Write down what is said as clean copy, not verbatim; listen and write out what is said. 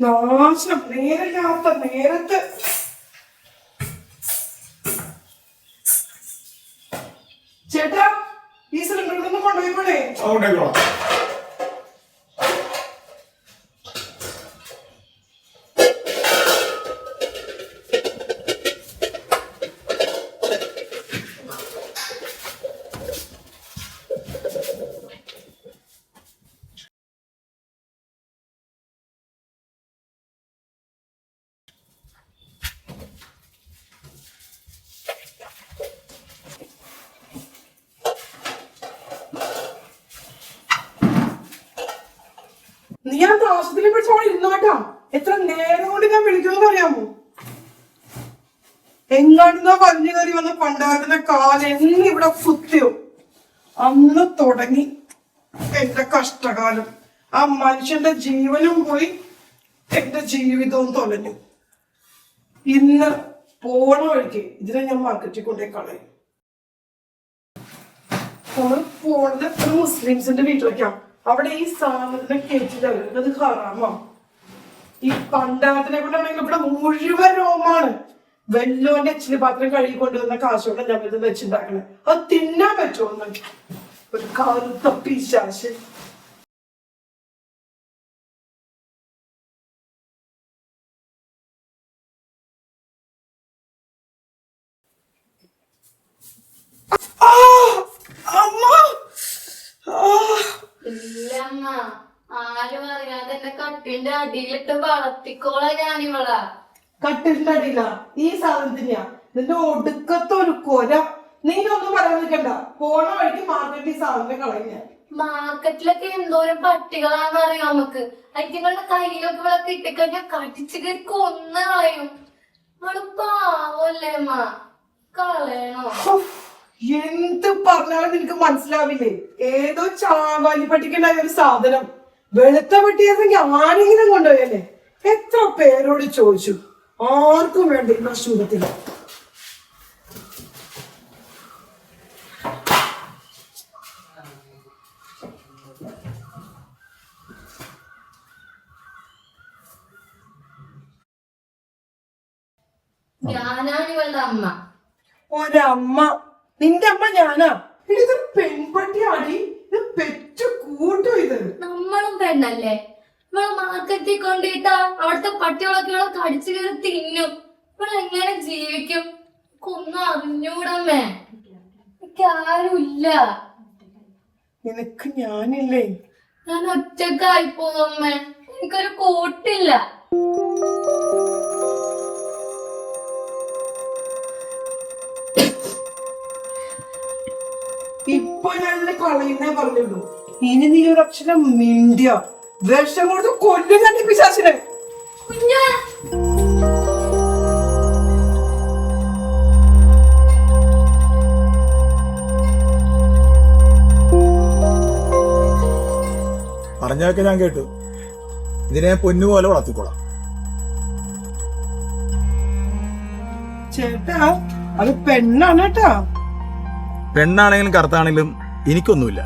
നാശം നേരില്ലാത്ത നേരത്ത് ചേട്ടാ ഈ സിലിണ്ടറിൽ നിന്ന് കൊണ്ടുപോയിക്കോളേ. നീ ആ താമസത്തിൽ പിടിച്ചോളെ ഇരുന്നോട്ടാ. എത്ര നേരം കൊണ്ട് ഞാൻ വിളിക്കുമെന്ന് അറിയാമോ? എങ്ങാടുന്ന വലിഞ്ഞു കയറി വന്ന പണ്ടാകുന്ന കാലം ഇവിടെ കുത്തിയോ അന്ന് തുടങ്ങി എന്റെ കഷ്ടകാലം. ആ മനുഷ്യന്റെ ജീവനും പോയി, എന്റെ ജീവിതവും തൊലഞ്ഞു. ഇന്ന് പോണ വഴിക്ക് ഇതിനെ ഞാൻ മാർക്കറ്റിൽ കൊണ്ടേ കളയും. നമ്മൾ പോണത് ഒരു മുസ്ലിംസിന്റെ വീട്ടിലേക്കാ. അവിടെ ഈ സാധനത്തിനെ കേട്ടില്ല, അത് ഹറാമാ. ഈ പണ്ടാരത്തിനെ കൊണ്ടാണെങ്കിൽ ഇവിടെ മുഴുവൻ രോമാണ്. വെല്ലോന്റെ അച്ഛന് പാത്രം കഴുകി കൊണ്ടുവന്ന കാശോടെ ഞാൻ ഇത് വെച്ചുണ്ടാക്കണേ. അത് തിന്നാൻ പറ്റുമോ? ഒരു കറുത്ത പിശാച്. ഇല്ലമ്മ, ആരും അറിയാതെ എന്റെ കട്ടിലിന്റെ അടിയിലിട്ട് വളർത്തിക്കോളാ ഞാനിവളാ. കട്ടിലിന്റെ അടിയില ഈ സാധനത്തിനാ നിന്റെ ഒടുക്കത്തൊരു കൊല. നീ ഒന്നും പറയാൻ നിൽക്കണ്ട. പോണ വഴിക്ക് മാർക്കറ്റിൽ സാധനം കളഞ്ഞ. മാർക്കറ്റിലൊക്കെ എന്തോരം പട്ടികളാന്ന് അറിയാം നമുക്ക്. അതിങ്ങളുടെ കയ്യിലൊക്കെ ഇവളൊക്കെ ഇട്ടിക്കഴിഞ്ഞാൽ കടിച്ചു കയറി കൊന്നു കളയും. ഇവള് പാവല്ലേ അമ്മ, കളയണോ? എന്ത് പറഞ്ഞാലും നിനക്ക് മനസ്സിലാവില്ലേ? ഏതോ ചാവാലി പട്ടിക്കുണ്ടായ ഒരു സാധനം. വെളുത്ത പട്ടിയാണെങ്കിൽ ആരെങ്കിലും കൊണ്ടുപോയല്ലേ? എത്ര പേരോട് ചോദിച്ചു, ആർക്കും വേണ്ട ഈ നശൂലത്തിൽ. ഞാനാണ് ഇവളുടെ അമ്മ. ഒരമ്മ? നിന്റെ അമ്മ ഞാനാ? ഇതൊരു പെൺപട്ടിയാടി. ഇത് പെറ്റു കൂട്ടും. ഇത് നമ്മളും പെണ്ണല്ലേ? ഇവളെ മാർക്കറ്റിൽ കൊണ്ടിട്ടാ അവിടുത്തെ പട്ടികളൊക്കെ ഇവളെ കടിച്ചു കയറി തിന്നും. ഇവളെങ്ങനെ ജീവിക്കും? ഒന്നും അറിഞ്ഞൂടമ്മേ. എനിക്ക് ആരുമില്ല. നിനക്ക് ഞാനില്ലേ? ഞാൻ ഒറ്റക്കായി പോവമ്മേ. എനിക്കൊരു കൂട്ടില്ല. ഇപ്പൊ ഞാൻ കളയുന്നേ പറഞ്ഞുള്ളൂ. ഇനി നീ ഒരു അക്ഷരം മിണ്ടിയ വിഷം കൊടുത്ത് കൊല്ലും ഞാൻ ഈ പിശാചിനെ. പറഞ്ഞൊക്കെ ഞാൻ കേട്ടു. ഇതിനെ പൊന്നുപോലെ വളർത്തിക്കോളാം. ചേട്ടാ അത് പെണ്ണാണ് കേട്ടാ. പെണ്ണാണെങ്കിലും കറുത്താണെങ്കിലും എനിക്കൊന്നുമില്ല.